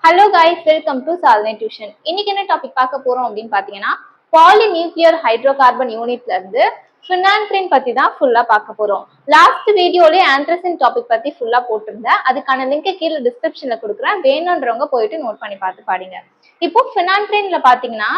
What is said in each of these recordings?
Hello guys, welcome to Salne Tuition. இன்னைக்கு என்ன topic பார்க்க போறோம் அப்படின்னு பாத்தீங்கன்னா பாலிநியூக்ளியர் ஹைட்ரோகார்பன் யூனிட்ல இருந்து ஃபினான்த்ரின் பத்தி தான் ஃபுல்லா பார்க்க போறோம். லாஸ்ட் வீடியோலயே ஆந்த்ரசின் டாபிக் பத்தி ஃபுல்லா போட்டிருந்தேன். அதுக்கான லிங்க் கீழே டிஸ்கிரிப்ஷன்ல கொடுக்குறேன். வேணும்ன்றவங்க போயிட்டு நோட் பண்ணி பார்த்து பாருங்க. இப்போ ஃபினான்த்ரின்ல பாத்தீங்கன்னா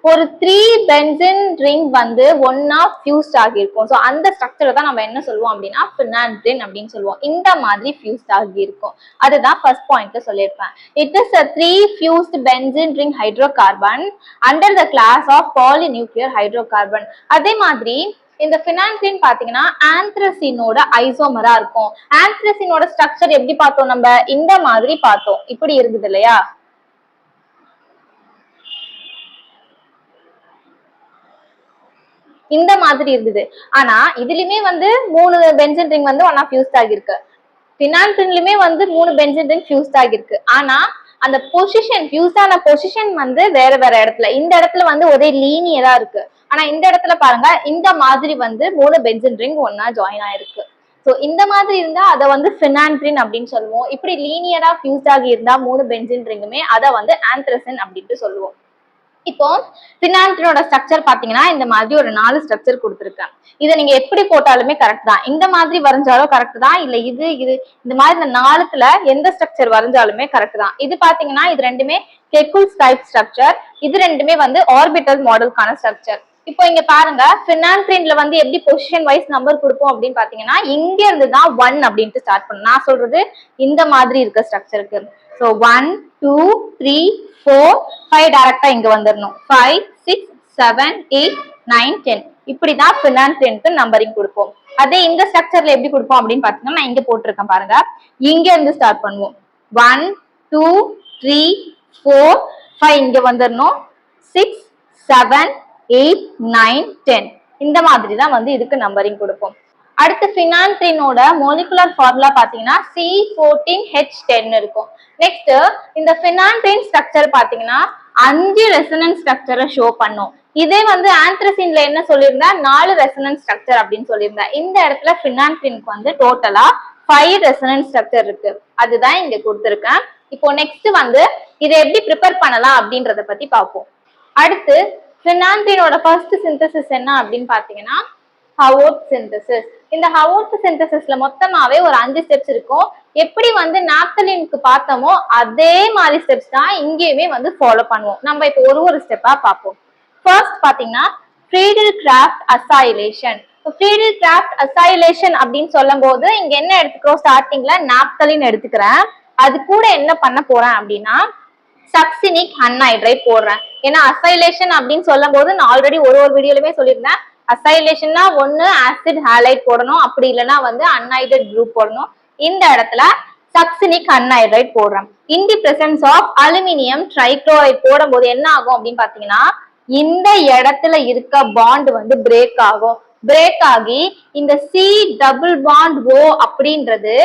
ஒரு 3 பென்சின் ரிங் வந்து ஒன்னா ஃபியூஸ்ட் ஆகியிருக்கும். ஸோ அந்த ஸ்ட்ரக்சரை தான் நம்ம என்ன சொல்லுவோம் அப்படின்னா ஃபினான்த்ரின் அப்படின்னு சொல்லுவோம். இந்த மாதிரி ஃபியூஸ்ட் ஆகியிருக்கும். அதுதான் ஃபர்ஸ்ட் பாயிண்ட்ல சொல்லியிருப்பேன். It is a 3 fused benzene ring hydrocarbon under the class of polynuclear hydrocarbon. அதே மாதிரி இந்த ஃபினான்த்ரின் பாத்தீங்கன்னா ஆந்த்ரசினோட ஐசோமரா இருக்கும். ஆந்த்ரசினோட ஸ்ட்ரக்சர் எப்படி பார்த்தோம்? நம்ம இந்த மாதிரி பார்த்தோம். இப்படி இருக்குது இல்லையா? இந்த மாதிரி இருந்தது. ஆனா இதுலயுமே வந்து 3 பென்சின் ரிங் வந்து ஒன்னா ஃபியூஸ்ட் ஆகிருக்கு. ஃபினான்த்ரின்லயுமே வந்து 3 பென்சின் ரிங் ஃபியூஸ்ட் ஆகிருக்கு. ஆனா அந்த பொசிஷன் ஃபியூஸ் ஆன பொசிஷன் வந்து வேற வேற இடத்துல. இந்த இடத்துல வந்து ஒரே லீனியரா இருக்கு. ஆனா இந்த இடத்துல பாருங்க, இந்த மாதிரி வந்து 3 பென்சின் ரிங் ஒன்னா ஜாயின் ஆயிருக்கு. சோ இந்த மாதிரி இருந்தா அதை வந்து ஃபினான்த்ரின் அப்படின்னு சொல்லுவோம். இப்படி லீனியரா ஃபியூஸ்ட் ஆகி இருந்தா 3 பென்சின் ரிங்குமே அதை வந்து ஆந்த்ரசின் அப்படின்ட்டு சொல்லுவோம். இப்போ ஃபினான்த்ரினோட ஸ்ட்ரக்சர் பாத்தீங்கன்னா இந்த மாதிரி ஒரு 4 ஸ்ட்ரக்சர் கொடுத்துருக்கேன். இதை நீங்க எப்படி போட்டாலுமே கரெக்ட் தான். இந்த மாதிரி வரைஞ்சாலும் கரெக்ட் தான். இல்ல இது இந்த மாதிரி இந்த 4த்துல எந்த ஸ்ட்ரக்சர் வரைஞ்சாலுமே கரெக்ட் தான். இது பாத்தீங்கன்னா இது ரெண்டுமே கெக்குல்ஸ் டைப் ஸ்ட்ரக்சர். இது ரெண்டுமே வந்து ஆர்பிட்டல் மாடலுக்கான ஸ்ட்ரக்சர். இப்போ இங்க பாருங்க, ஃபினான்த்ரின்ல வந்து எப்படி பொசிஷன் வைஸ் நம்பர் கொடுப்போம் அப்படின்னு பாத்தீங்கன்னா இங்க இருந்து தான் 1 அப்படின்ட்டு ஸ்டார்ட் பண்ணும். நான் சொல்றது இந்த மாதிரி இருக்க ஸ்ட்ரக்சருக்கு. ஸோ 1 2 3 4 5 டைரக்டா இங்க வந்துடணும். 5 6 7 8 9 10 இப்படிதான் ஃபினான்த்ரினுக்கு நம்பரிங் கொடுப்போம். அதே இந்த ஸ்ட்ரக்சர்ல எப்படி கொடுப்போம் அப்படின்னு பாத்தீங்கன்னா நான் இங்க போட்டிருக்கேன் பாருங்க. இங்க இருந்து ஸ்டார்ட் பண்ணுவோம். 1 2 3 4 5 இங்க வந்துடணும். 6 7 8 9 10 இந்த மாதிரி தான் வந்து இதுக்கு நம்பரிங் கொடுப்போம். அடுத்து ஃபினான்த்ரினோட மோலிகுலர் ஃபார்முலா பாத்தீங்கன்னா C14H10 இருக்கும். நெக்ஸ்ட் இந்த ஃபினான்த்ரின் ஸ்ட்ரக்சர் பாத்தீங்கன்னா 5 ரெசனன்ஸ் ஸ்ட்ரக்சரை ஷோ பண்ணும். இதே வந்து ஆந்த்ரசின்ல என்ன சொல்லியிருந்தேன், 4 ரெசனன்ஸ் ஸ்ட்ரக்சர் அப்படின்னு சொல்லியிருந்தேன். இந்த இடத்துல ஃபினான்த்ரினுக்கு வந்து டோட்டலா 5 ரெசனன்ஸ் ஸ்ட்ரக்சர் இருக்கு. அதுதான் இங்க கொடுத்துருக்கேன். இப்போ நெக்ஸ்ட் வந்து இதை எப்படி ப்ரிப்பேர் பண்ணலாம் அப்படின்றத பத்தி பார்ப்போம். அடுத்து ஃபினான்த்ரினோட ஃபர்ஸ்ட் சிந்தசிஸ் என்ன அப்படின்னு பாத்தீங்கன்னா ஹவோர்த் சிந்தசிஸ். இந்த ஹவோர்த் சிந்தசிஸ்ல மொத்தமாவே ஒரு 5 ஸ்டெப்ஸ் இருக்கும். எப்படி வந்து நாப்தலினுக்கு பார்த்தோமோ அதே மாதிரி ஸ்டெப்ஸ் தான் இங்கேயுமே வந்து ஃபாலோ பண்ணுவோம். நம்ம இப்போ ஒரு ஸ்டெப்பா பார்ப்போம். ஃபர்ஸ்ட் பாத்தீங்கன்னா ஃப்ரீடில் கிராஃப்ட் அசைலேஷன். ஃப்ரீடில் கிராஃப்ட் அசைலேஷன் அப்படின்னு சொல்லும் போது இங்க என்ன எடுத்துக்கிறோம், ஸ்டார்டிங்ல நாப்தலின் எடுத்துக்கிறேன். அது கூட என்ன பண்ண போறேன் அப்படின்னா சக்சினிக் அன்ஹைட்ரைட் போடுறேன். ஏன்னா அசைலேஷன் அப்படின்னு சொல்லும் போது நான் ஆல்ரெடி ஒரு வீடியோலுமே சொல்லியிருந்தேன். அசைலேஷன்னா ஒன்னு ஆசிட் ஹாலைட் போடணும், அப்படி இல்லைன்னா வந்து அன்ஹைட்ரைட் குரூப் போடணும். இந்த இடத்துல சக்சினிக் அன்ஹைட்ரைட் போடுறேன். In the presence of aluminium trichloride போடும் போது என்ன ஆகும் அப்படின்னு பாத்தீங்கன்னா இந்த இடத்துல இருக்க பாண்ட் வந்து பிரேக் ஆகும். பிரேக் ஆகி இந்த C டபுள் பாண்ட் O அப்படின்றது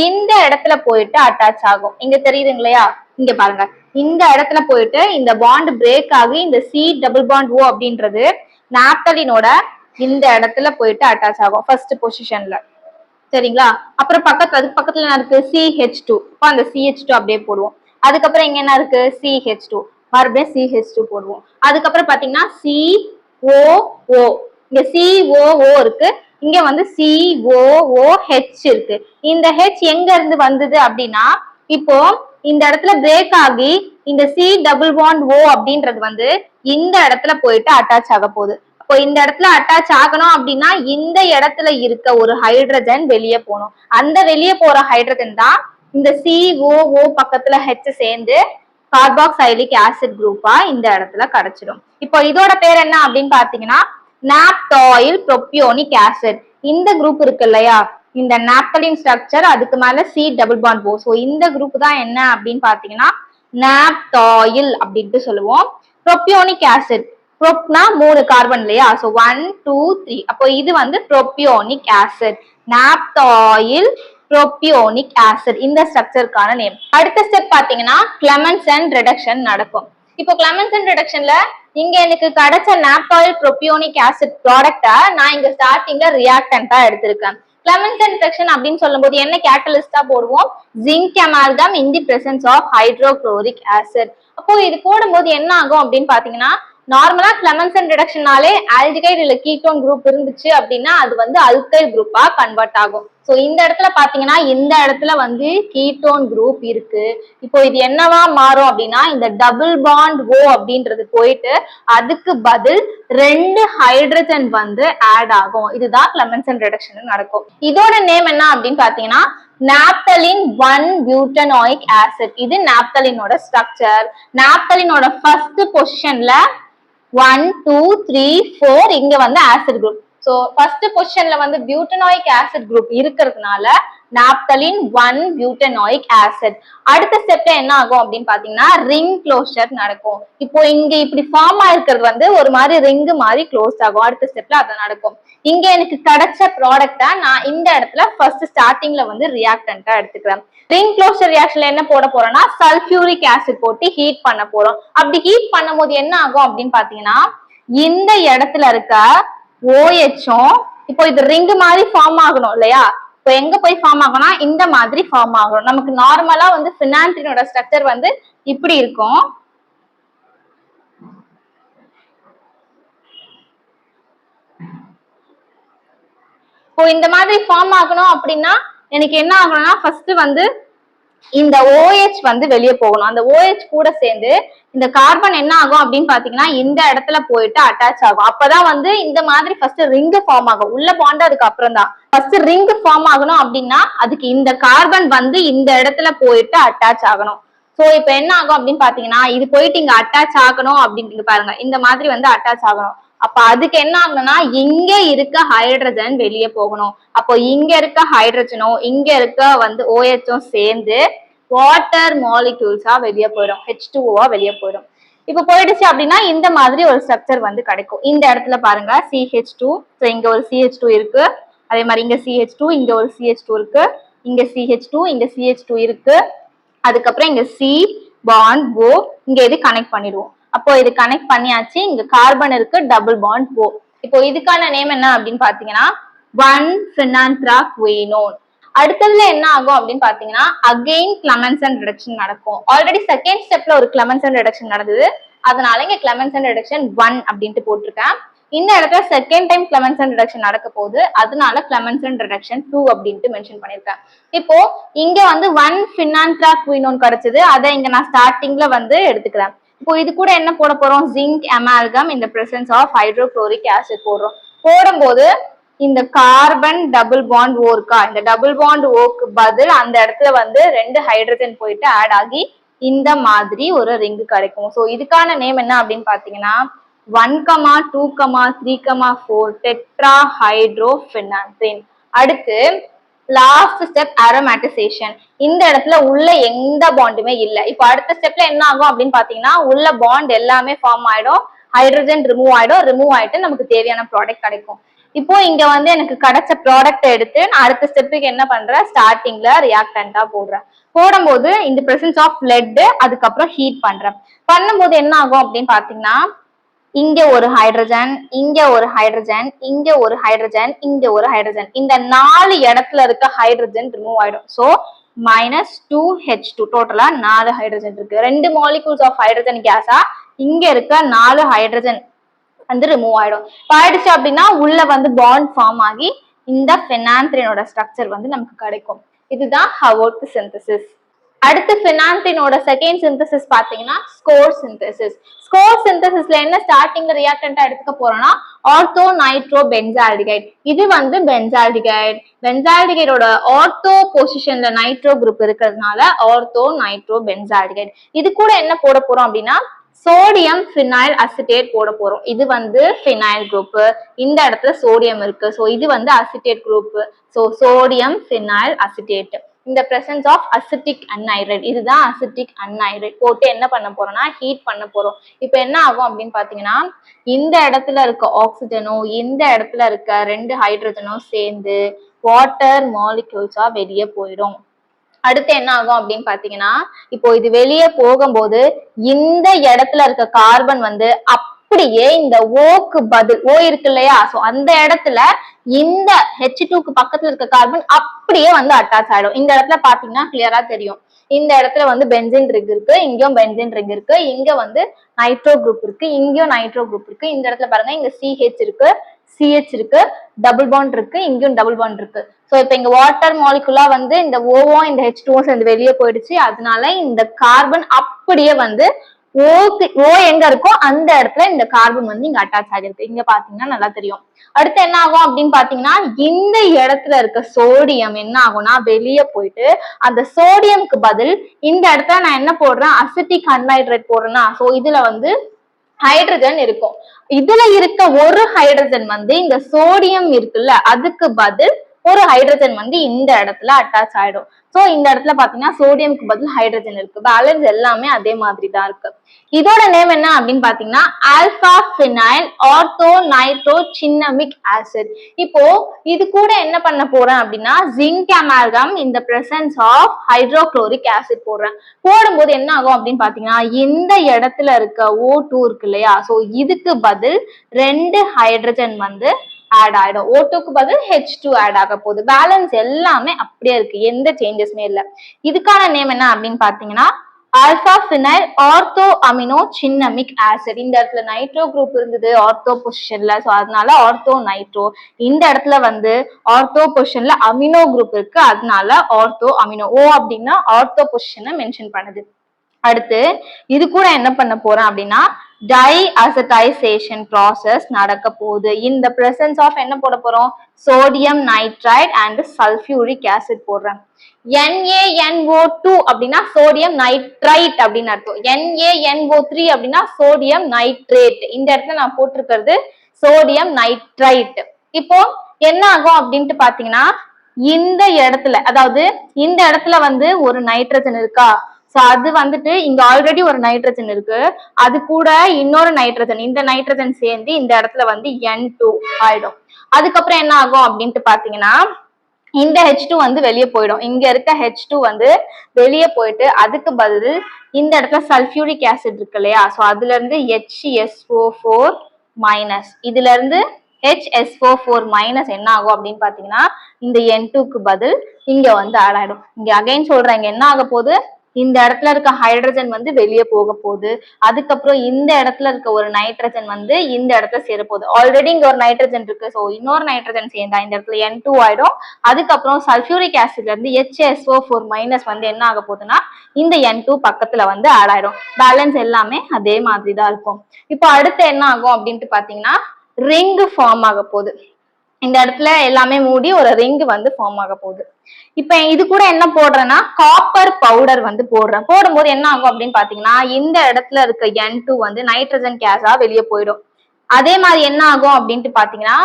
இந்த இடத்துல போயிட்டு அட்டாச் ஆகும். இங்க தெரியுதுங்களையா? இங்க பாருங்க, இந்த இடத்துல போயிட்டு இந்த பாண்ட் பிரேக் ஆகி இந்த C டபுள் பாண்ட் O அப்படின்றது நாப்தலினோட இந்த இடத்துல போயிட்டு அட்டாச் ஆகும் ஃபர்ஸ்ட் பொசிஷன்ல. சரிங்களா? அப்புறம் அதுக்கு பக்கத்துல என்ன இருக்கு, CH2. இப்போ அந்த CH2 அப்படியே போடுவோம். அதுக்கப்புறம் இங்க என்ன இருக்கு, CH2. மறுபடியும் CH2 போடுவோம். அதுக்கப்புறம் பாத்தீங்கன்னா COO. இங்க COO இருக்கு, இங்க வந்து COOH இருக்கு. இந்த H எங்க இருந்து வந்தது அப்படின்னா இப்போ இந்த இடத்துல பிரேக் ஆகி இந்த C டபுள் பாண்ட் O அப்படின்றது வந்து இந்த இடத்துல போயிட்டு அட்டாச் ஆக போகுது. அப்போ இந்த இடத்துல அட்டாச் ஆகணும் அப்படின்னா இந்த இடத்துல இருக்க ஒரு ஹைட்ரஜன் வெளியே போகணும். அந்த வெளியே போற ஹைட்ரஜன் தான் இந்த COO பக்கத்துல H சேர்ந்து கார்பாக்சைலிக் ஆசிட் குரூப்பா இந்த இடத்துல கிடைச்சிடும். இப்போ இதோட பேர் என்ன அப்படின்னு பாத்தீங்கன்னா நாப்தாயில் புரோபியோனிக் ஆசிட். இந்த குரூப் இருக்கு இல்லையா, இந்த நாப்தலின் ஸ்ட்ரக்சர், அதுக்கு மேல C double bond O. So இந்த குரூப் தான் என்ன அப்படின்னு பாத்தீங்கன்னா நாப்தாயில் அப்படின்ட்டு சொல்லுவோம். புரோபியோனிக் ஆசிட், புரோப்னா 3 கார்பன் இல்லையா, ஸோ 1 2 3. அப்போ இது வந்து புரோபியோனிக் ஆசிட், நாப்தாயில் புரோபியோனிக் ஆசிட், இந்த ஸ்ட்ரக்சருக்கான நேம். அடுத்த ஸ்டெப் பாத்தீங்கன்னா கிளெமென்சன் ரிடக்ஷன் நடக்கும். இப்போ கிளெமென்சன் ரிடக்ஷன்ல இங்க எனக்கு கிடைச்ச நாப்தாயில் புரோபியோனிக் ஆசிட் ப்ராடக்டா நான் இங்க ஸ்டார்டிங்ல ரியாக்டன்டா எடுத்திருக்கேன். கிளமென்சன் ரிடக்ஷன் அப்படின்னு சொல்லும்போது என்ன கேட்டலிஸ்டா போடுவோம்? Zinc amalgam in the presence of hydrochloric acid. அப்போ இது போடும்போது என்ன ஆகும் அப்படின்னு பாத்தீங்கன்னா, நார்மலா கிளமென்சன் ரிடக்ஷனாலே ஆல்டிகைட் இல்ல கீட்டோன் குரூப் இருந்துச்சு அப்படின்னா அது வந்து அல்கைல் குரூப்பா கன்வெர்ட் ஆகும். சோ இந்த இடத்துல பாத்தீங்கன்னா இந்த இடத்துல வந்து கீட்டோன் குரூப் இருக்கு. இப்போ இது என்னவா மாறும் அப்படின்னா இந்த டபுள் பாண்ட் ஓ அப்படின்றது போயிட்டு அதுக்கு பதில் 2 ஹைட்ரஜன் வந்து ஆட் ஆகும். இதுதான் கிளமென்சன் ரிடக்ஷன் நடக்கும். இதோட நேம் என்ன அப்படின்னு பாத்தீங்கன்னா நாப்தலின் 1 பியூட்டனாயிக் ஆசிட். இது நாப்தலினோட ஸ்ட்ரக்சர். நாப்தலினோட ஃபர்ஸ்ட் பொசிஷன்ல 1 2 3 4 இங்க வந்து ஆசிட் குரூப். சோ ஃபர்ஸ்ட் பொசிஷன்ல வந்து பியூட்டனாயிக் ஆசிட் குரூப் இருக்கிறதுனால நாப்தலின் 1 பியூட்டனாயிக் ஆசிட். அடுத்த ஸ்டெப்ல என்ன ஆகும் அப்படின்னு பாத்தீங்கன்னா ரிங் க்ளோஷர் நடக்கும். இப்போ இங்க இப்படி ஃபார்ம் ஆயிருக்கிறது வந்து ஒரு மாதிரி ரிங் மாதிரி க்ளோஸ் ஆகும். அடுத்த ஸ்டெப்ல அது நடக்கும். இங்க எனக்கு கிடைச்ச ப்ராடக்டா நான் இந்த இடத்துல ஃபர்ஸ்ட் ஸ்டார்டிங்ல வந்து ரியாக்டன்ட்டா எடுத்துக்கிறேன். ரிங் க்ளோஷர் ரியாக்ஷன்ல என்ன போட போறோம்னா சல்ஃபியூரிக் ஆசிட் போட்டு ஹீட் பண்ண போறோம். அப்படி ஹீட் பண்ணும்போது என்ன ஆகும் அப்படின்னு பாத்தீங்கன்னா இந்த இடத்துல இருக்க OHம் இப்போ இது ரிங் மாதிரி ஃபார்ம் ஆகணும் இல்லையா? இப்போ எங்க போய் ஃபார்ம் ஆகும்னா இந்த மாதிரி ஃபார்ம் ஆகும். நமக்கு நார்மலா வந்து பினான்த்ரினோட ஸ்ட்ரக்சர் வந்து இப்படி இருக்கும். இப்போ இந்த மாதிரி ஃபார்ம் ஆகணும் அப்படின்னா எனக்கு என்ன ஆகணும்னா ஃபர்ஸ்ட் வந்து இந்த OH வந்து வெளியே போகணும். அந்த OH கூட சேர்ந்து இந்த கார்பன் என்ன ஆகும் அப்படின்னு பாத்தீங்கன்னா இந்த இடத்துல போயிட்டு அட்டாச் ஆகும். அப்பதான் வந்து இந்த மாதிரி ஃபர்ஸ்ட் ரிங் ஃபார்ம் ஆகும். உள்ள பாண்ட் அதுக்கு அப்புறம் தான். ஃபர்ஸ்ட் ரிங் ஃபார்ம் ஆகணும் அப்படின்னா அதுக்கு இந்த கார்பன் வந்து இந்த இடத்துல போயிட்டு அட்டாச் ஆகணும். சோ இப்ப என்ன ஆகும் அப்படின்னு பாத்தீங்கன்னா இது போயிட்டு இங்க அட்டாச் ஆகணும் அப்படின்னு பாருங்க. இந்த மாதிரி வந்து அட்டாச் ஆகணும். அப்ப அதுக்கு என்ன ஆகணும்னா இங்க இருக்க ஹைட்ரஜன் வெளியே போகணும். அப்போ இங்க இருக்க ஹைட்ரஜனும் இங்க இருக்க வந்து OHம் சேர்ந்து வாட்டர் மாலிக்யூல்ஸா வெளியே போயிடும். H2O வெளியே போயிடும். இப்ப போயிடுச்சு அப்படின்னா இந்த மாதிரி ஒரு ஸ்ட்ரக்சர் வந்து கிடைக்கும். இந்த இடத்துல பாருங்க CH2. இங்க ஒரு CH2 இருக்கு. அதே மாதிரி இங்க CH2, இங்க ஒரு CH2 இருக்கு. இங்க CH2, இங்க CH2 இருக்கு. அதுக்கப்புறம் இங்க C பாண்ட் O இங்க இது கனெக்ட் பண்ணிடுவோம். அப்போ இது கனெக்ட் பண்ணியாச்சு. இங்க கார்பன் இருக்கு, டபுள் பாண்ட் O. இப்போ இதுக்கான நேம் என்ன அப்படின்னு பாத்தீங்கன்னா 1 phenanthraquinone. அடுத்ததுல என்ன ஆகும் அப்படின்னு பாத்தீங்கன்னா அகைன் கிளமென்சன் ரிடக்ஷன் நடக்கும். ஆல்ரெடி செகண்ட் ஸ்டெப்ல ஒரு கிளமென்சன் ரிடக்ஷன் நடந்தது. அதனால இங்க கிளமென்சன் ரிடக்ஷன் 1 அப்படின்ட்டு போட்டிருக்கேன். இந்த இடத்துல செகண்ட் டைம் கிளமென்சன் ரிடக்ஷன் நடக்க போகுது. அதனால கிளமென்சன் ரிடக்ஷன் 2 அப்படின்ட்டு மென்ஷன் பண்ணிருக்கேன். இப்போ இங்க வந்து 1 phenanthraquinone கிடைச்சது. அதை இங்க நான் ஸ்டார்டிங்ல வந்து எடுத்துக்கிறேன். இப்போ இது கூட என்ன போட போறோம்? ஜிங்க் அமால்கம் இந்த பிரசன்ஸ் ஆஃப் ஹைட்ரோகுளோரிக் ஆசிட் போடுறோம். போடும்போது இந்த கார்பன் டபுள் பாண்ட் ஓ இருக்கா, இந்த டபுள் பாண்ட் ஓக்கு பதில் அந்த இடத்துல வந்து 2 ஹைட்ரஜன் போயிட்டு ஆட் ஆகி இந்த மாதிரி ஒரு ரிங் கிடைக்கும். சோ இதுக்கான நேம் என்ன அப்படின்னு பாத்தீங்கன்னா 1,2,3,4 டெட்ரா ஹைட்ரோஃபினான்த்ரின். அடுத்து லாஸ்ட் ஸ்டெப் அரோமேட்டிசேஷன். இந்த இடத்துல உள்ள எந்த பாண்டுமே இல்ல. இப்போ அடுத்த ஸ்டெப்ல என்ன ஆகும் அப்படின்னு பாத்தீங்கன்னா உள்ள பாண்ட் எல்லாமே ஃபார்ம் ஆயிடும். ஹைட்ரஜன் ரிமூவ் ஆயிடும். ரிமூவ் ஆயிட்டு நமக்கு தேவையான ப்ராடக்ட் கிடைக்கும். இப்போ இங்க வந்து எனக்கு கிடைச்ச ப்ராடக்ட் எடுத்து நான் அடுத்த ஸ்டெப்புக்கு என்ன பண்றேன்? ஸ்டார்டிங்ல ரியாக்டன்டா போடுறேன். போடும்போது இந்த பிரசன்ஸ் ஆஃப் லெட் அதுக்கப்புறம் ஹீட் பண்றேன். பண்ணும்போது என்ன ஆகும் அப்படின்னு பாத்தீங்கன்னா இங்க ஒரு ஹைட்ரஜன், இங்க ஒரு ஹைட்ரஜன், இங்க ஒரு ஹைட்ரஜன், இங்க ஒரு ஹைட்ரஜன். இந்த 4 இடத்துல இருக்க ஹைட்ரஜன் ரிமூவ் ஆயிடும். சோ -2H2 டோட்டலா 4 ஹைட்ரஜன் இருக்கு. 2 மாலிகூல்ஸ் ஆஃப் ஹைட்ரஜன் கேஸா இங்க இருக்க 4 ஹைட்ரஜன் வந்து ரிமூவ் ஆயிடும். ஆயிடுச்சு அப்படின்னா உள்ள வந்து பாண்ட் ஃபார்ம் ஆகி இந்த பினான்த்ரினோட ஸ்ட்ரக்சர் வந்து நமக்கு கிடைக்கும். இதுதான் ஹவோர்த் சிந்தசிஸ். அடுத்து பினான்த்ரினோட செகண்ட் சிந்தசிஸ் பாத்தீங்கன்னா ஸ்கோர் சிந்தசிஸ். ஸ்கோர் சிந்தசிஸ்ல என்ன ஸ்டார்டிங்ல ரியாக்டன்ட்டா எடுத்துக்க போறோம்னா ஆர்த்தோ நைட்ரோ பென்சால்டிகைட். இது வந்து பென்சால்டிகைட். பென்சால்டிகைடோட ஆர்த்தோ பொசிஷன்ல நைட்ரோ குரூப் இருக்கிறதுனால ஆர்த்தோ நைட்ரோ பென்சால்டிகைட். இது கூட என்ன போட போறோம் அப்படின்னா சோடியம் ஃபினைல் அசிட்டேட் போட போறோம். இது வந்து ஃபினைல் குரூப். இந்த இடத்துல சோடியம் இருக்கு. சோ இது வந்து acetate group. So sodium phenyl acetate. இந்த பிரசன்ஸ் ஆஃப் அசிட்டிக் அன்ஹைட்ரைட். இதுதான் அசிட்டிக் அன்ஹைட்ரைட் போட்டு என்ன பண்ண போறோம்னா ஹீட் பண்ண போறோம். இப்போ என்ன ஆகும் அப்படின்னு பாத்தீங்கன்னா இந்த இடத்துல இருக்க ஆக்சிஜனும் இந்த இடத்துல இருக்க 2 ஹைட்ரஜனும் சேர்ந்து வாட்டர் மாலிக்யூல்ஸா வெளியே போயிடும். அடுத்து என்ன ஆகும் அப்படின்னு பாத்தீங்கன்னா இப்போ இது வெளியே போகும்போது இந்த இடத்துல இருக்க கார்பன் வந்து அப்படியே இந்த ஓக்கு பதில் ஓ இருக்கு இல்லையா, சோ அந்த இடத்துல இந்த H2க்கு பக்கத்துல இருக்க கார்பன் அப்படியே வந்து அட்டாச் ஆயிடும். இந்த இடத்துல பாத்தீங்கன்னா கிளியரா தெரியும். இந்த இடத்துல வந்து பென்சின் ரிங் இருக்கு, இங்கேயும் பென்சின் ரிங் இருக்கு, இங்க வந்து நைட்ரோ குரூப் இருக்கு, இங்கேயும் நைட்ரோ குரூப் இருக்கு. இந்த இடத்துல பாருங்க இங்க CH இருக்கு, CH இருக்கு, டபுள் பாண்ட் இருக்கு, இங்கேயும் டபுள் பாண்ட் இருக்கு. சோ இப்ப இங்க வாட்டர் மாலிகுலா வந்து இந்த ஓவும் இந்த H2வும் சேர்ந்து வெளியே போயிடுச்சு. அதனால இந்த கார்பன் அப்படியே வந்து ஓ எங்க இருக்கோ அந்த இடத்துல இந்த கார்பன் வந்து இங்க அட்டாச் ஆகிருக்கு. இங்க பாத்தீங்கன்னா நல்லா தெரியும். அடுத்து என்ன ஆகும் அப்படின்னு பாத்தீங்கன்னா இந்த இடத்துல இருக்க சோடியம் என்ன ஆகும்னா வெளியே போயிட்டு அந்த சோடியம்க்கு பதில் இந்த இடத்துல நான் என்ன போடுறேன், அசிட்டிக் அன்ஹைட்ரேட் போடுறேன்னா, சோ இதுல வந்து ஹைட்ரஜன் இருக்கும். இதுல இருக்க ஒரு ஹைட்ரஜன் வந்து இந்த சோடியம் இருக்குல்ல அதுக்கு பதில் ஒரு ஹைட்ரஜன் வந்து இந்த இடத்துல அட்டாச் ஆயிடும். சோ இந்த இடத்துல பாத்தீங்கன்னா சோடியம்க்கு பதில் ஹைட்ரஜன் இருக்கு. பேலன்ஸ் எல்லாமே அதே மாதிரி தான் இருக்கு. இதோட நேம் என்ன அப்படின்னு பாத்தீங்கன்னா alpha phenyl ortho nitro cinnamic acid. இப்போ இது கூட என்ன பண்ண போறேன் அப்படின்னா ஜிங்க் அமால்கம் இந்த பிரசன்ஸ் ஆஃப் ஹைட்ரோகுளோரிக் ஆசிட் போடுறேன். போடும்போது என்ன ஆகும் அப்படின்னு பாத்தீங்கன்னா இந்த இடத்துல இருக்க O2 இருக்கு இல்லையா, சோ இதுக்கு பதில் 2 ஹைட்ரஜன் வந்து ஆட் ஆயிடும். O2க்கு பதில் H2 ஆட் ஆக போகுது. பேலன்ஸ் எல்லாமே அப்படியே இருக்கு, எந்த சேஞ்சஸுமே இல்லை. இதுக்கான நேம் என்ன அப்படின்னு பாத்தீங்கன்னா alpha phenyl ortho amino cinnamic acid. இந்த இடத்துல நைட்ரோ குரூப் இருந்தது ஆர்த்தோ பொசிஷன்ல, சோ அதனால ஆர்த்தோ நைட்ரோ. இந்த இடத்துல வந்து ஆர்த்தோ பொசிஷன்ல அமினோ குரூப் இருக்கு, அதனால ஆர்த்தோ அமினோ. ஓ அப்படின்னா ஆர்த்தோ பொசிஷனை மென்ஷன் பண்ணுது. அடுத்து இது கூட என்ன பண்ண போறேன் அப்படின்னா டைஅசடைசேஷன் ப்ராசஸ் நடக்க போகுது. இந்த பிரசன்ஸ் ஆஃப் என்ன போட போறோம், sodium nitrite and sulphuric acid போடுறேன். NaNO2 அப்படின்னா சோடியம் நைட்ரைட் அப்படின்னு அர்த்தம். NaNO3 அப்படின்னா சோடியம் நைட்ரேட். இந்த இடத்துல நான் போட்டிருக்கிறது சோடியம் நைட்ரைட். இப்போ என்ன ஆகும் அப்படின்ட்டு பாத்தீங்கன்னா இந்த இடத்துல அதாவது இந்த இடத்துல வந்து ஒரு நைட்ரஜன் இருக்கா, சோ அது வந்துட்டு இங்க ஆல்ரெடி ஒரு நைட்ரஜன் இருக்கு, அது கூட இன்னொரு நைட்ரஜன், இந்த நைட்ரஜன் சேர்ந்து இந்த இடத்துல வந்து N2 ஆயிடும். அதுக்கப்புறம் என்ன ஆகும் அப்படின்ட்டு பாத்தீங்கன்னா இந்த H2 வந்து வெளியே போயிடும். இங்க இருக்க H2 வந்து வெளியே போயிட்டு அதுக்கு பதில் இந்த இடத்துல சல்ஃபியூரிக் ஆசிட் இருக்கு இல்லையா, சோ அதுல இருந்து HSO4 மைனஸ், இதுல இருந்து HSO4 மைனஸ் என்ன ஆகும் அப்படின்னு பாத்தீங்கன்னா இந்த N2க்கு பதில் இங்க வந்து ஆட் ஆயிடும். இங்க அகைன் சொல்றேன், இங்க என்ன ஆக போகுது, இந்த இடத்துல இருக்க ஹைட்ரஜன் வந்து வெளியே போக போகுது. அதுக்கப்புறம் இந்த இடத்துல இருக்க ஒரு நைட்ரஜன் வந்து இந்த இடத்துல சேர போகுது. ஆல்ரெடி இங்க ஒரு நைட்ரஜன் இருக்கு, சோ இன்னொரு நைட்ரஜன் சேர்ந்தா இந்த இடத்துல N2 ஆயிடும். அதுக்கப்புறம் சல்ஃபியூரிக் ஆசிட்ல இருந்து HSO4 மைனஸ் வந்து என்ன ஆக போகுதுன்னா இந்த N2 பக்கத்துல வந்து ஆட் ஆயிடும். பேலன்ஸ் எல்லாமே அதே மாதிரி தான் இருக்கும். இப்போ அடுத்து என்ன ஆகும் அப்படின்ட்டு பாத்தீங்கன்னா ரிங் ஃபார்ம் ஆக போகுது. இந்த இடத்துல எல்லாமே மூடி ஒரு ரிங் வந்து ஃபார்ம் ஆக போகுது. இப்ப இது கூட என்ன போடுறேன்னா காப்பர் பவுடர் வந்து போடுறேன். போடும்போது என்ன ஆகும் அப்படின்னு பாத்தீங்கன்னா இந்த இடத்துல இருக்க N2 வந்து நைட்ரஜன் கேஸா வெளியே போயிடும். அதே மாதிரி என்ன ஆகும் அப்படின்ட்டு பாத்தீங்கன்னா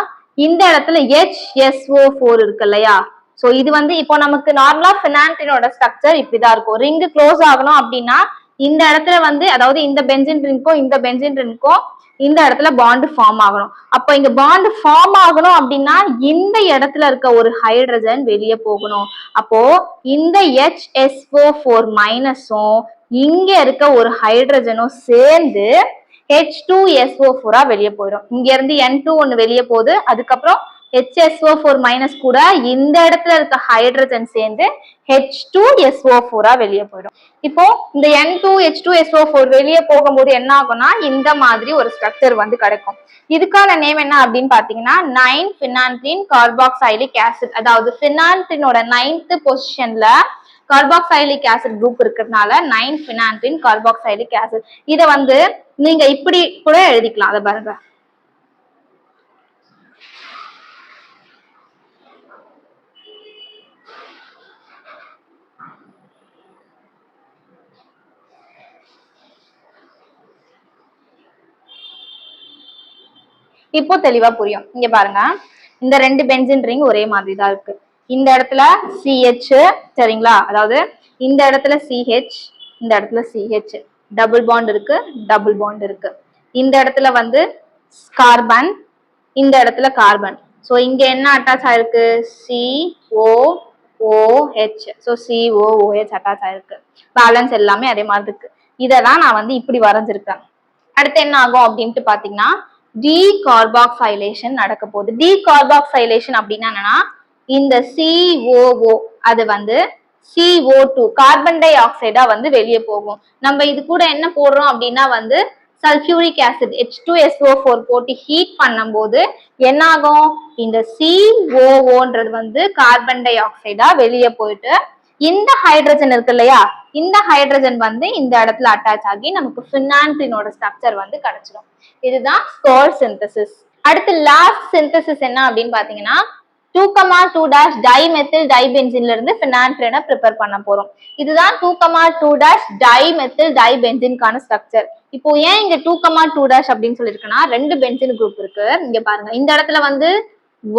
இந்த இடத்துல HSO4 இருக்கு இல்லையா, சோ இது வந்து இப்போ நமக்கு நார்மலா பினான்டினோட ஸ்ட்ரக்சர் இப்படிதான் இருக்கும். ரிங் க்ளோஸ் ஆகணும் அப்படின்னா இந்த இடத்துல வந்து அதாவது இந்த பென்சின் ரிங்க்கும் இந்த பென்சின் ரிங்க்கும் இந்த இடத்துல பாண்ட் ஃபார்ம் ஆகணும். அப்ப இங்க பாண்ட் ஃபார்ம் ஆகணும் அப்படின்னா இந்த இடத்துல இருக்க ஒரு ஹைட்ரஜன் வெளியே போகணும். அப்போ இந்த HSO4 மைனஸும் இங்க இருக்க ஒரு ஹைட்ரஜனும் சேர்ந்து H2SO4 வெளியே போயிடும். இங்க இருந்து N2 ஒன்னு வெளியே போகுது, அதுக்கப்புறம் HSO4 மைனஸ் கூட இந்த இடத்துல இருக்க ஹைட்ரஜன் சேர்ந்து H2SO4 வெளியே போயிடும். இப்போ இந்த N2 H2SO4 வெளியே போகும்போது என்ன ஆகும்னா இந்த மாதிரி ஒரு ஸ்ட்ரக்சர் வந்து கிடைக்கும். இதுக்கான நேம் என்ன அப்படின்னு பாத்தீங்கன்னா 9-phenanthine carboxylic acid. அதாவது பினான்டினோட 9th பொசிஷன்ல கார்பாக்சைலிக் ஆசிட் குரூப் இருக்கிறதுனால 9-phenanthine carboxylic acid. இத வந்து நீங்க இப்படி கூட எழுதிக்கலாம். அதை பாருங்க, இப்போ தெளிவா புரியும். இங்க பாருங்க, இந்த ரெண்டு பென்சின் ரிங் ஒரே மாதிரி தான் இருக்கு. இந்த இடத்துல CH சரிங்களா, அதாவது இந்த இடத்துல CH, இந்த இடத்துல CH, டபுள் பாண்ட் இருக்கு, டபுள் பாண்ட் இருக்கு. இந்த இடத்துல வந்து கார்பன், இந்த இடத்துல கார்பன். சோ இங்க என்ன அட்டாச் ஆயிருக்கு, COOH. சோ COOH அட்டாச் ஆயிருக்கு. பேலன்ஸ் எல்லாமே அதே மாதிரி இருக்கு. இதெல்லாம் நான் வந்து இப்படி வரைஞ்சிருக்கேன். அடுத்து என்ன ஆகும் அப்படின்ட்டு பாத்தீங்கன்னா டீகார்பாக்சைலேஷன் நடக்க போகுது. டீகார்பாக்சைலேஷன் அப்படின்னா என்னன்னா இந்த COO அது வந்து CO2 கார்பன் டை ஆக்சைடா வந்து வெளியே போகும். நம்ம இது கூட என்ன போடுறோம் அப்படின்னா வந்து சல்பியூரிக் ஆசிட் H2SO4 போட்டு ஹீட் பண்ணும்போது என்ன ஆகும், இந்த COOன்றது வந்து கார்பன் டை ஆக்சைடா வெளியே போயிட்டு இந்த ஹைட்ரஜன் இருக்கு இல்லையா, இந்த ஹைட்ரஜன் வந்து இந்த இடத்துல அட்டாச் ஆகி நமக்கு பினான்த்ரினோட ஸ்ட்ரக்சர் வந்து கிடைச்சிடும். இதுதான் ஸ்கோர் சிந்தசிஸ். அடுத்து லாஸ்ட் சிந்தசிஸ் என்ன அப்படின்னு பாத்தீங்கன்னா 2,2- டைமெத்தில் டைபென்சின்ல இருந்து பினான்த்ரினை ப்ரிப்பேர் பண்ண போறோம். இதுதான் 2,2- டைமெத்தில் டைபென்சின்கான ஸ்ட்ரக்சர். இப்போ ஏன் இங்க 2,2- அப்படின்னு சொல்லிருக்குன்னா 2 பென்சின் குரூப் இருக்கு. இங்க பாருங்க, இந்த இடத்துல வந்து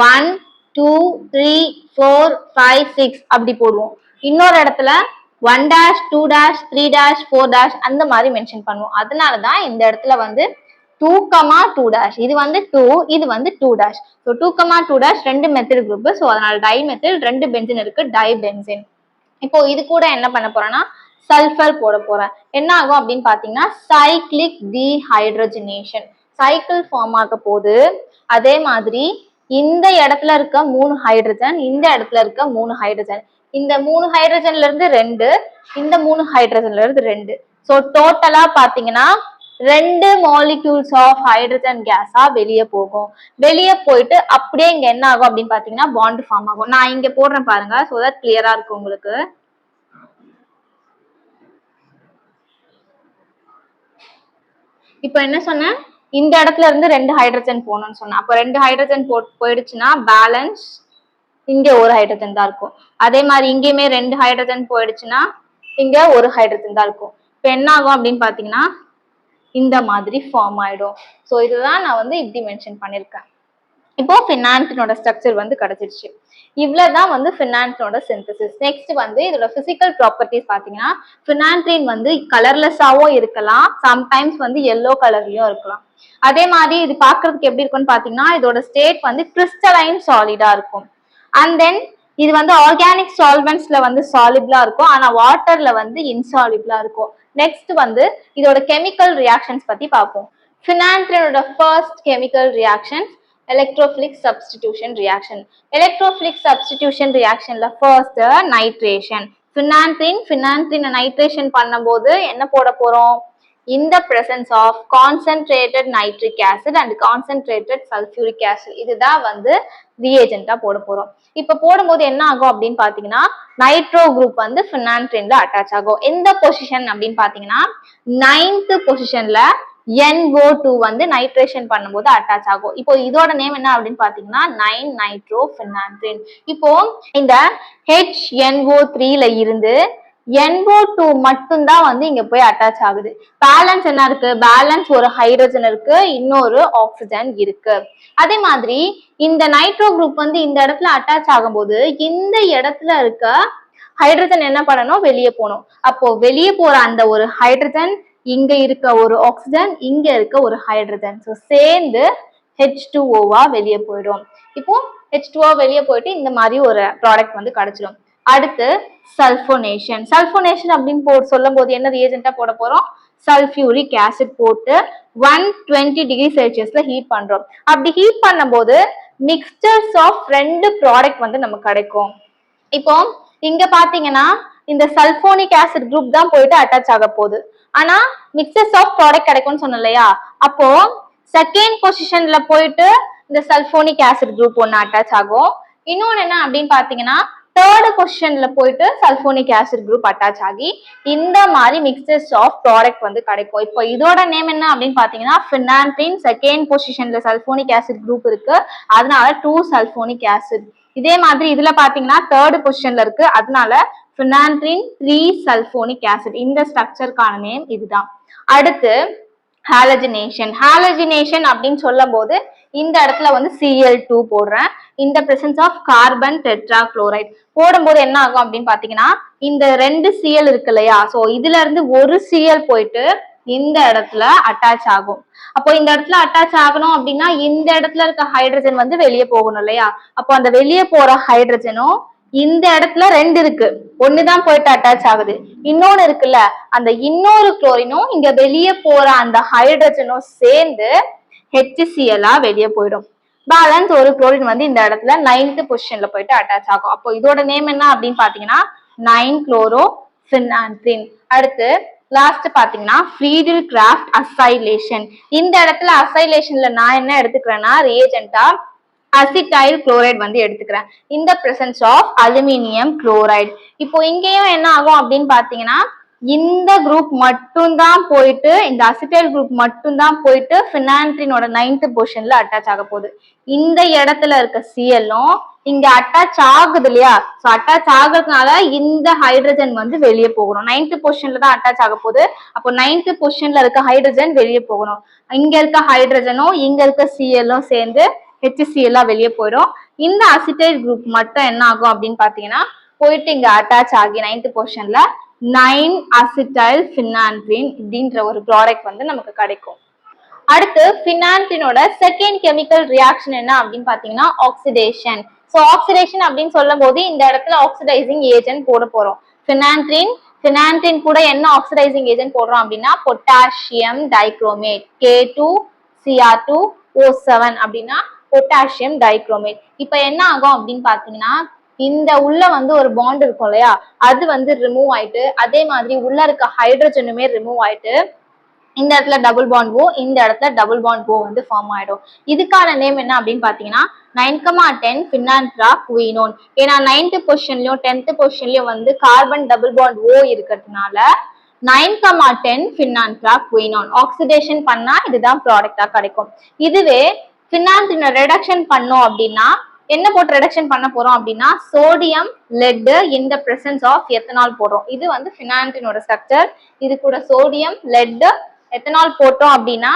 1 2 3 4 5 6 அப்படி போடுவோம். இன்னொரு இடத்துல 1 2 3 4 அந்த மாதிரி மென்ஷன் பண்ணுவோம். அதனாலதான் இந்த இடத்துல வந்து 2,2- இது வந்து 2, இது வந்து 2'. So 2,2' 2 methyl group. ஸோ அதனால டைமெத்தில் 2 பென்சின் இருக்கு, டைபென்சின். இப்போ இது கூட என்ன பண்ண போறேன்னா சல்ஃபர் போட போறேன். என்ன ஆகும் அப்படின்னு பாத்தீங்கன்னா சைக்ளிக் டீஹைட்ரஜனேஷன் சைக்கிள் ஃபார்ம் ஆக போகுது. அதே மாதிரி இந்த இடத்துல இருக்க 3 ஹைட்ரஜன், இந்த இடத்துல இருக்க 3 ஹைட்ரஜன், இந்த 3 ஹைட்ரஜன்ல இருந்து 2, இந்த 3 ஹைட்ரஜன்ல இருந்து 2. ஸோ டோட்டலா பாத்தீங்கன்னா 2 மாலிக்யூல்ஸ் ஆஃப் ஹைட்ரஜன் கேஸா வெளியே போகும். வெளியே போயிட்டு அப்படியே இங்க என்ன ஆகும் அப்படின்னு பாத்தீங்கன்னா பாண்ட் ஃபார்ம் ஆகும். நான் இங்க போடுறேன் பாருங்க, சோ தட் கிளியரா இருக்கும் உங்களுக்கு. இப்போ என்ன சொன்னேன், இந்த இடத்துல இருந்து 2 ஹைட்ரஜன் போகணும்னு சொன்னேன். அப்போ 2 ஹைட்ரஜன் போயிடுச்சுன்னா பேலன்ஸ் இங்க 1 ஹைட்ரஜன் தான் இருக்கும். அதே மாதிரி இங்கேயுமே 2 ஹைட்ரஜன் போயிடுச்சுன்னா இங்க 1 ஹைட்ரஜன் தான் இருக்கும். இப்போ என்ன ஆகும் அப்படின்னு பாத்தீங்கன்னா இந்த மாதிரி ஃபார்ம் ஆயிடும். ஸோ இதுதான் நான் வந்து இப்படி மென்ஷன் பண்ணிருக்கேன். இப்போ பினான்த்ரினோட ஸ்ட்ரக்சர் வந்து கிடைச்சிருச்சு. இவ்வளவுதான் வந்து பினான்த்ரினோட சிந்தசிஸ். நெக்ஸ்ட் வந்து இதோட பிசிக்கல் ப்ராப்பர்ட்டிஸ் பாத்தீங்கன்னா பினான்த்ரின் வந்து கலர்லெஸ்ஸாவும் இருக்கலாம், சம்டைம்ஸ் வந்து எல்லோ கலர்லயும் இருக்கலாம். அதே மாதிரி இது பாக்குறதுக்கு எப்படி இருக்கும்னு பாத்தீங்கன்னா இதோட ஸ்டேட் வந்து கிறிஸ்டலைன் சாலிடா இருக்கும். அண்ட் தென் இது வந்து ஆர்கானிக் சால்வெண்ட்ஸ்ல வந்து சாலிபிளா இருக்கும், ஆனா வாட்டர்ல வந்து இன்சாலிபிளா இருக்கும். நெக்ஸ்ட் வந்து இதோட கெமிக்கல் ரியாக்ஷன்ஸ் பத்தி பார்ப்போம். பினான்த்ரினோட first chemical reactions electrophilic substitution reaction. electrophilic substitution reactionல first nitration. பினான்த்ரின் nitration பண்ணும்போது என்ன போட போறோம், in the presence of concentrated nitric acid and concentrated sulfuric acid இதுதான் வந்து reagent போட போறோம். இப்ப போடும்போது என்ன ஆகும் அப்படின்னு பாத்தீங்கன்னா நைட்ரோ குரூப் வந்து பினான்த்ரின்ல அட்டாச் ஆகும். எந்த பொசிஷன் அப்படின்னு பாத்தீங்கன்னா 9th பொசிஷன்ல NO2 வந்து நைட்ரேஷன் பண்ணும்போது அட்டாச் ஆகும். இப்போ இதோட நேம் என்ன அப்படின்னு பாத்தீங்கன்னா 9-நைட்ரோபினான்த்ரின். இப்போ இந்த HNO3ல இருந்து NO2 மட்டும்தான் வந்து இங்க போய் அட்டாச் ஆகுது. பேலன்ஸ் என்ன இருக்கு, பேலன்ஸ் ஒரு ஹைட்ரஜன் இருக்கு, இன்னொரு ஆக்சிஜன் இருக்கு. அதே மாதிரி இந்த நைட்ரோ குரூப் வந்து இந்த இடத்துல அட்டாச் ஆகும்போது இந்த இடத்துல இருக்க ஹைட்ரஜன் என்ன பண்ணணும், வெளியே போகணும். அப்போ வெளியே போற அந்த ஒரு ஹைட்ரஜன், இங்க இருக்க ஒரு ஆக்சிஜன், இங்க இருக்க ஒரு ஹைட்ரஜன், ஸோ சேர்ந்து H2O வெளியே போயிடும். இப்போ H2O வெளியே போயிட்டு இந்த மாதிரி ஒரு ப்ராடக்ட் வந்து கிடைச்சிடும். அடுத்து சல்போனேஷன். சல்போனேஷன் அப்படின்னு சொல்லும் போது என்ன ரியேஜென்ட்டா போட போறோம், சல்பியூரிக் ஆசிட் போட்டு 120 டிகிரி செல்சியஸ்ல ஹீட் பண்றோம். அப்படி ஹீட் பண்ணும்போது மிக்சர்ஸ் ஆஃப் 2 ப்ராடக்ட் வந்து நமக்கு கிடைக்கும். இப்போ இங்க பாத்தீங்கன்னா இந்த சல்போனிக் ஆசிட் குரூப் தான் போயிட்டு அட்டாச் ஆக போகுது, ஆனா மிக்சர்ஸ் ஆஃப் ப்ராடக்ட் கிடைக்கும்னு சொன்னோம் இல்லையா. அப்போ செகண்ட் பொசிஷன்ல போயிட்டு இந்த சல்போனிக் ஆசிட் குரூப் ஒன்னு அட்டாச் ஆகும். இன்னொன்னு என்ன அப்படின்னு பாத்தீங்கன்னா தேர்ட் பொசிஷன்ல போயிட்டு சல்போனிக் ஆசிட் குரூப் அட்டாச் ஆகி இந்த மாதிரி மிக்சர்ஸ் ஆஃப் ப்ராடக்ட் வந்து கிடைக்கும். இப்போ இதோட நேம் என்ன அப்படின்னு பாத்தீங்கன்னா பினான்த்ரின். செகண்ட் பொசிஷன்ல சல்போனிக் ஆசிட் குரூப் இருக்கு, அதனால 2 சல்போனிக் ஆசிட். இதே மாதிரி இதுல பாத்தீங்கன்னா தேர்ட் பொசிஷன்ல இருக்கு, அதனால பினான்த்ரின் 3 சல்போனிக் ஆசிட். இந்த ஸ்ட்ரக்சருக்கான நேம் இதுதான். அடுத்து ஹாலஜினேஷன். ஹாலஜினேஷன் அப்படின்னு சொல்லும் போது இந்த இடத்துல வந்து Cl2 போடுறேன். இந்த பிரசன்ஸ் ஆஃப் கார்பன் டெட்ராக்ளோரைட் போடும்போது என்ன ஆகும் அப்படின்னு பாத்தீங்கன்னா இந்த 2 Cl இருக்கு இல்லையா, சோ இதுல இருந்து ஒரு Cl போயிட்டு இந்த இடத்துல அட்டாச் ஆகும். அப்போ இந்த இடத்துல அட்டாச் ஆகணும் அப்படின்னா இந்த இடத்துல இருக்க ஹைட்ரஜன் வந்து வெளியே போகணும் இல்லையா. அப்போ அந்த வெளியே போற ஹைட்ரஜனும் இந்த இடத்துல ரெண்டு இருக்கு, ஒண்ணுதான் போயிட்டு அட்டாச் ஆகுது, இன்னொன்னு இருக்குல்ல, அந்த இன்னொரு குளோரினும் இங்க வெளியே போற அந்த ஹைட்ரஜனும் சேர்ந்து HCl வெளியே போயிடும். பேலன்ஸ் ஒரு குளோரின் வந்து இந்த இடத்துல 9th பொசிஷன்ல போயிட்டு அட்டாச் ஆகும். அப்போ இதோட நேம் என்ன அப்படின்னு பாத்தீங்கன்னா 9-chloro-phenanthrene. அடுத்து லாஸ்ட் பாத்தீங்கன்னா ஃப்ரீடில் கிராஃப்ட் அசைலேஷன். இந்த இடத்துல அசைலேஷன்ல நான் என்ன எடுத்துக்கிறேன்னா ரியேஜென்ட்டா அசிட்டைல் குளோரைடு வந்து எடுத்துக்கிறேன் இந்த பிரசன்ஸ் ஆஃப் அலுமினியம் குளோரைடு. இப்போ இங்கேயும் என்ன ஆகும் அப்படின்னு பாத்தீங்கன்னா இந்த குரூப் மட்டும் தான் போயிட்டு, இந்த அசிட்டைல் குரூப் மட்டும் தான் போயிட்டு ஃபினான்த்ரினோட 9th பொசிஷன்ல அட்டாச் ஆக போகுது. இந்த இடத்துல இருக்க சிஎல்லும் இங்க அட்டாச் ஆகுது இல்லையா, சோ அட்டாச் ஆகுறதுனால இந்த ஹைட்ரஜன் வந்து வெளியே போகணும். 9th பொசிஷன்ல தான் அட்டாச் ஆக போகுது. அப்போ 9th பொசிஷன்ல இருக்க ஹைட்ரஜன் வெளியே போகணும். இங்க இருக்க ஹைட்ரஜனும் இங்க இருக்க சிஎல்லும் சேர்ந்து HCl வெளியே போயிடும். இந்த அசிட்டைல் குரூப் மட்டும் என்ன ஆகும் அப்படின்னு பாத்தீங்கன்னா போயிட்டு இங்க அட்டாச் ஆகி 9th பொசிஷன்ல 9-acetyl-phenanthrene அப்படின்ற ஒரு ப்ராடக்ட் வந்து நமக்கு கிடைக்கும். அடுத்து ஃபினான்த்ரினோட செகண்ட் கெமிக்கல் ரியாக்ஷன் என்ன அப்படின்னு பாத்தீங்கன்னா ஆக்சிடேஷன். ஸோ ஆக்சிடேஷன் அப்படின்னு சொல்லும் போது இந்த இடத்துல ஆக்சிடைசிங் ஏஜென்ட் போட போறோம். ஃபினான்த்ரின் கூட என்ன ஆக்சிடைசிங் ஏஜென்ட் போடுறோம் அப்படின்னா பொட்டாசியம் டைக்ரோமேட் K2Cr2O7 அப்படின்னா பொட்டாசியம் டைக்ரோமேட். இப்ப என்ன ஆகும் அப்படின்னு பாத்தீங்கன்னா இந்த உள்ள வந்து ஒரு பாண்ட் இருக்கும் இல்லையா, அது வந்து ரிமூவ் ஆயிட்டு அதே மாதிரி உள்ள இருக்க ஹைட்ரஜனுமே ரிமூவ் ஆயிட்டு இந்த இடத்துல டபுள் பாண்ட் ஓ, இந்த இடத்துல டபுள் பாண்ட் ஓ வந்து ஃபார்ம் ஆயிடும். இதுக்கான நேம் என்ன அப்படின்னு பாத்தீங்கன்னா 9,10 ஃபினான்த்ராகுயினோன். ஏன்னா 9th பொசிஷன்லயும் 10th பொசிஷன்லயும் வந்து கார்பன் டபுள் பாண்ட் ஓ இருக்கிறதுனால 9,10 ஃபினான்த்ராகுயினோன். ஆக்சிடேஷன் பண்ணா இதுதான் ப்ராடக்டா கிடைக்கும். இதுவே ஃபினான்த்ரினை ரிடக்ஷன் பண்ணோம் அப்படின்னா என்ன போட்டு ரிடக்ஷன் பண்ண போறோம் அப்படின்னா sodium lead in the presence of ethanol போடுறோம். இது வந்து ஃபினான்த்ரினோட ஸ்ட்ரக்சர். இது கூட சோடியம் லெட் எத்தனால் போட்டோம் அப்படின்னா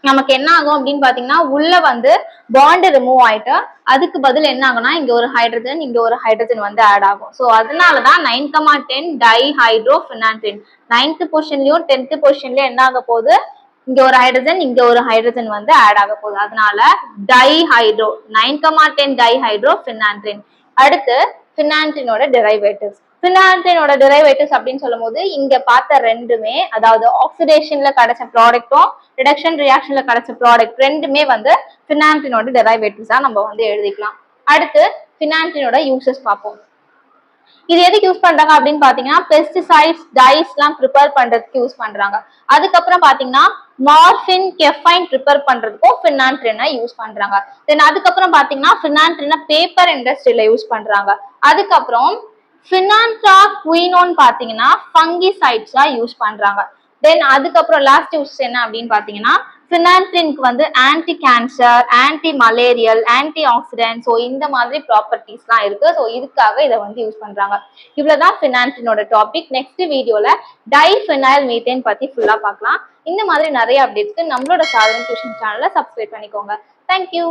நமக்கு என்ன ஆகும் அப்படின்னு பாத்தீங்கன்னா உள்ள வந்து பாண்ட் ரிமூவ் ஆயிட்டு அதுக்கு பதில் என்ன ஆகும்னா இங்க ஒரு ஹைட்ரஜன் இங்க ஒரு ஹைட்ரஜன் வந்து ஆட் ஆகும். ஸோ அதனாலதான் 9,10 டைஹைட்ரோஃபினான்த்ரின் 9th பொசிஷன்லயும் 10th பொசிஷன்லயும் என்ன ஆக போகுது, இங்க ஒரு ஹைட்ரஜன் இங்க ஒரு ஹைட்ரஜன் வந்து ஆட் ஆக போகுது. அதனால டைஹைட்ரோ 9,10 டைஹைட்ரோஃபினான்த்ரின். அடுத்து ஃபினான்த்ரினோட டெரைவேட்டிவ்ஸ். ஃபினான்த்ரினோட டெரைவேட்டிவ்ஸ் அப்படின்னு சொல்லும் போது இங்க பார்த்த ரெண்டுமே, அதாவது ஆக்சிடேஷன்ல கிடைச்ச ப்ராடக்டும் ரிடக்ஷன் ரியாக்ஷன்ல கிடைச்ச ப்ராடக்ட் ரெண்டுமே வந்து ஃபினான்த்ரினோட டெரைவேட்டிவ்ஸா நம்ம வந்து எழுதிக்கலாம். அடுத்து ஃபினான்த்ரினோட யூசஸ் பார்ப்போம். இது எதுக்கு யூஸ் பண்றாங்க அப்படின்னு பாத்தீங்கன்னா பெஸ்டிசைட்ஸ் டைஸ் எல்லாம் ப்ரிப்பேர் பண்றதுக்கு யூஸ் பண்றாங்க. அதுக்கப்புறம் பாத்தீங்கன்னா மார்பின் கெஃபைன் ப்ரிப்பேர் பண்றதுக்கும் ஃபினான்த்ரினை யூஸ் பண்றாங்க. தென் அதுக்கப்புறம் பாத்தீங்கன்னா ஃபினான்த்ரினை பேப்பர் இண்டஸ்ட்ரியில யூஸ் பண்றாங்க. அதுக்கப்புறம் ஃபினான்த்ராகுயினோன் பாத்தீங்கன்னா ஃபங்கிசைட்ஸா யூஸ் பண்றாங்க. தென் அதுக்கப்புறம் லாஸ்ட் யூஸ் என்ன அப்படின்னு பாத்தீங்கன்னா ஃபினான்த்ரினுக்கு வந்து anti cancer, anti malarial, anti accident, so இந்த மாதிரி ப்ராப்பர்ட்டிஸ்லாம் இருக்கு. ஸோ இதுக்காக இதை வந்து யூஸ் பண்றாங்க. இவ்வளவுதான் ஃபினான்த்ரினோட டாபிக். நெக்ஸ்ட் வீடியோல டைஃபினைல் மீத்தேன் பத்தி ஃபுல்லா பார்க்கலாம். இந்த மாதிரி நிறைய அப்டேட்ஸ்க்கு நம்மளோட சாதனை டியூஷன் சேனலை சப்ஸ்கிரைப் பண்ணிக்கோங்க. தேங்க்யூ.